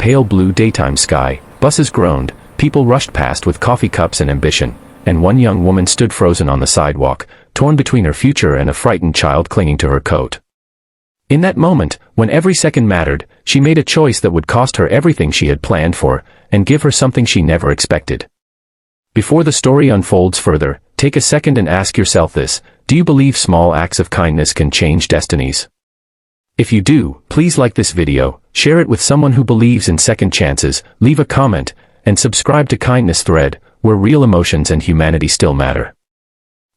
pale blue daytime sky, buses groaned, people rushed past with coffee cups and ambition, and one young woman stood frozen on the sidewalk, torn between her future and a frightened child clinging to her coat. In that moment, when every second mattered, she made a choice that would cost her everything she had planned for, and give her something she never expected. Before the story unfolds further, take a second and ask yourself this: do you believe small acts of kindness can change destinies? If you do, please like this video, share it with someone who believes in second chances, leave a comment, and subscribe to Kindness Thread, where real emotions and humanity still matter.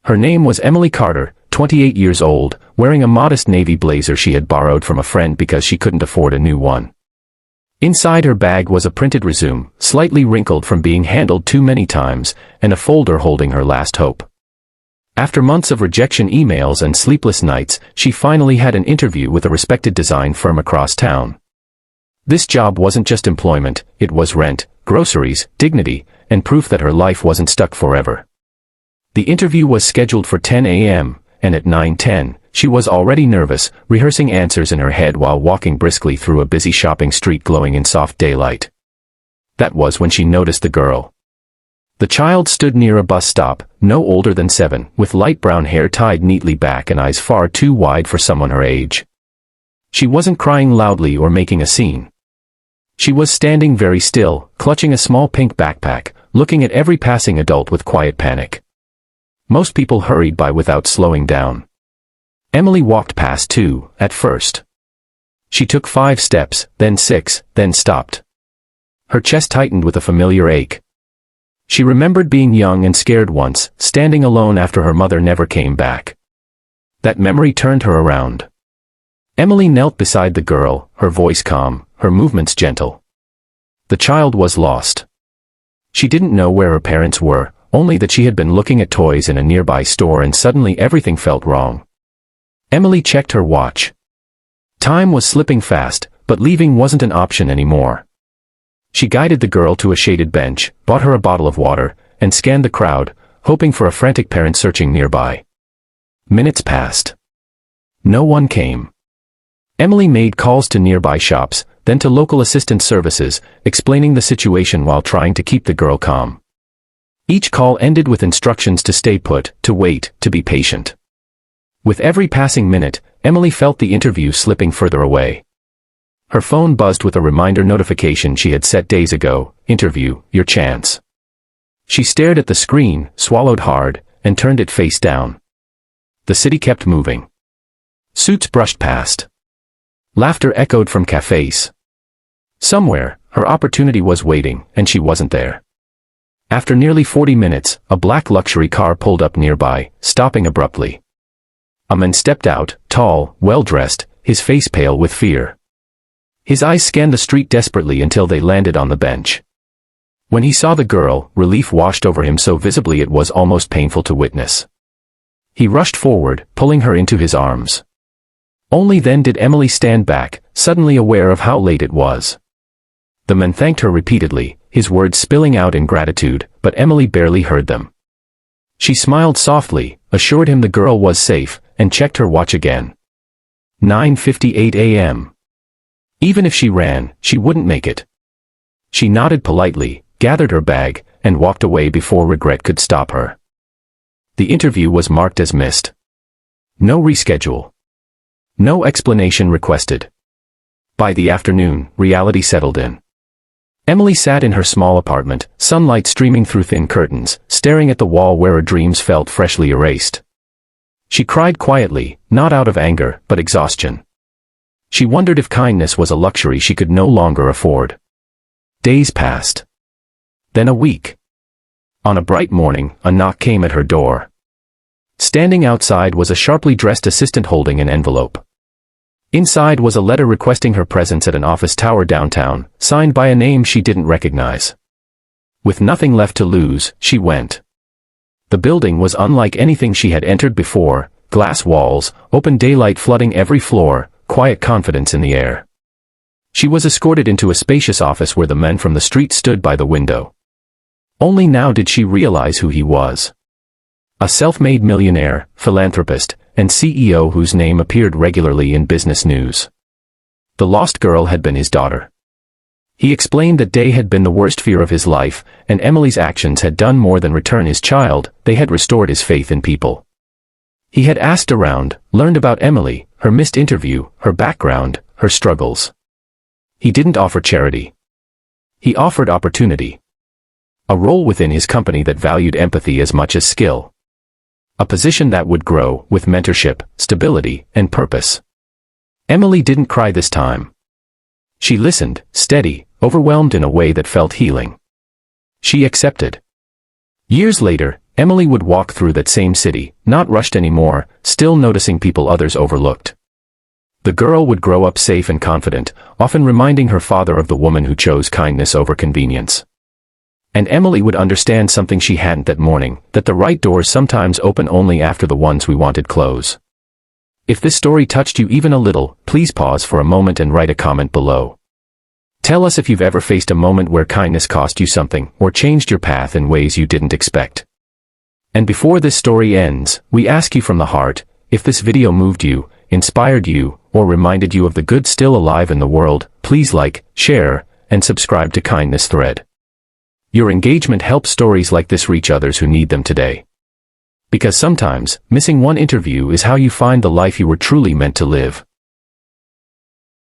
Her name was Emily Carter, 28 years old, wearing a modest navy blazer she had borrowed from a friend because she couldn't afford a new one. Inside her bag was a printed resume, slightly wrinkled from being handled too many times, and a folder holding her last hope. After months of rejection emails and sleepless nights, she finally had an interview with a respected design firm across town. This job wasn't just employment, it was rent, groceries, dignity, and proof that her life wasn't stuck forever. The interview was scheduled for 10 a.m., and at 9:10, she was already nervous, rehearsing answers in her head while walking briskly through a busy shopping street glowing in soft daylight. That was when she noticed the girl. The child stood near a bus stop, no older than 7, with light brown hair tied neatly back and eyes far too wide for someone her age. She wasn't crying loudly or making a scene. She was standing very still, clutching a small pink backpack, looking at every passing adult with quiet panic. Most people hurried by without slowing down. Emily walked past too, at first. She took 5 steps, then 6, then stopped. Her chest tightened with a familiar ache. She remembered being young and scared once, standing alone after her mother never came back. That memory turned her around. Emily knelt beside the girl, her voice calm, her movements gentle. The child was lost. She didn't know where her parents were, only that she had been looking at toys in a nearby store and suddenly everything felt wrong. Emily checked her watch. Time was slipping fast, but leaving wasn't an option anymore. She guided the girl to a shaded bench, bought her a bottle of water, and scanned the crowd, hoping for a frantic parent searching nearby. Minutes passed. No one came. Emily made calls to nearby shops, then to local assistance services, explaining the situation while trying to keep the girl calm. Each call ended with instructions to stay put, to wait, to be patient. With every passing minute, Emily felt the interview slipping further away. Her phone buzzed with a reminder notification she had set days ago: interview, your chance. She stared at the screen, swallowed hard, and turned it face down. The city kept moving. Suits brushed past. Laughter echoed from cafes. Somewhere, her opportunity was waiting, and she wasn't there. After nearly 40 minutes, a black luxury car pulled up nearby, stopping abruptly. A man stepped out, tall, well-dressed, his face pale with fear. His eyes scanned the street desperately until they landed on the bench. When he saw the girl, relief washed over him so visibly it was almost painful to witness. He rushed forward, pulling her into his arms. Only then did Emily stand back, suddenly aware of how late it was. The man thanked her repeatedly, his words spilling out in gratitude, but Emily barely heard them. She smiled softly, assured him the girl was safe, and checked her watch again. 9:58 a.m. Even if she ran, she wouldn't make it. She nodded politely, gathered her bag, and walked away before regret could stop her. The interview was marked as missed. No reschedule. No explanation requested. By the afternoon, reality settled in. Emily sat in her small apartment, sunlight streaming through thin curtains, staring at the wall where her dreams felt freshly erased. She cried quietly, not out of anger, but exhaustion. She wondered if kindness was a luxury she could no longer afford. Days passed. Then a week. On a bright morning, a knock came at her door. Standing outside was a sharply dressed assistant holding an envelope. Inside was a letter requesting her presence at an office tower downtown, signed by a name she didn't recognize. With nothing left to lose, she went. The building was unlike anything she had entered before: glass walls, open daylight flooding every floor, quiet confidence in the air. She was escorted into a spacious office where the men from the street stood by the window. Only now did she realize who he was. A self-made millionaire, philanthropist, and CEO whose name appeared regularly in business news. The lost girl had been his daughter. He explained that day had been the worst fear of his life, and Emily's actions had done more than return his child, they had restored his faith in people. He had asked around, learned about Emily, her missed interview, her background, her struggles. He didn't offer charity. He offered opportunity. A role within his company that valued empathy as much as skill. A position that would grow with mentorship, stability, and purpose. Emily didn't cry this time. She listened, steady, overwhelmed in a way that felt healing. She accepted. Years later, Emily would walk through that same city, not rushed anymore, still noticing people others overlooked. The girl would grow up safe and confident, often reminding her father of the woman who chose kindness over convenience. And Emily would understand something she hadn't that morning, that the right doors sometimes open only after the ones we wanted close. If this story touched you even a little, please pause for a moment and write a comment below. Tell us if you've ever faced a moment where kindness cost you something, or changed your path in ways you didn't expect. And before this story ends, we ask you from the heart, if this video moved you, inspired you, or reminded you of the good still alive in the world, please like, share, and subscribe to Kindness Thread. Your engagement helps stories like this reach others who need them today. Because sometimes, missing one interview is how you find the life you were truly meant to live.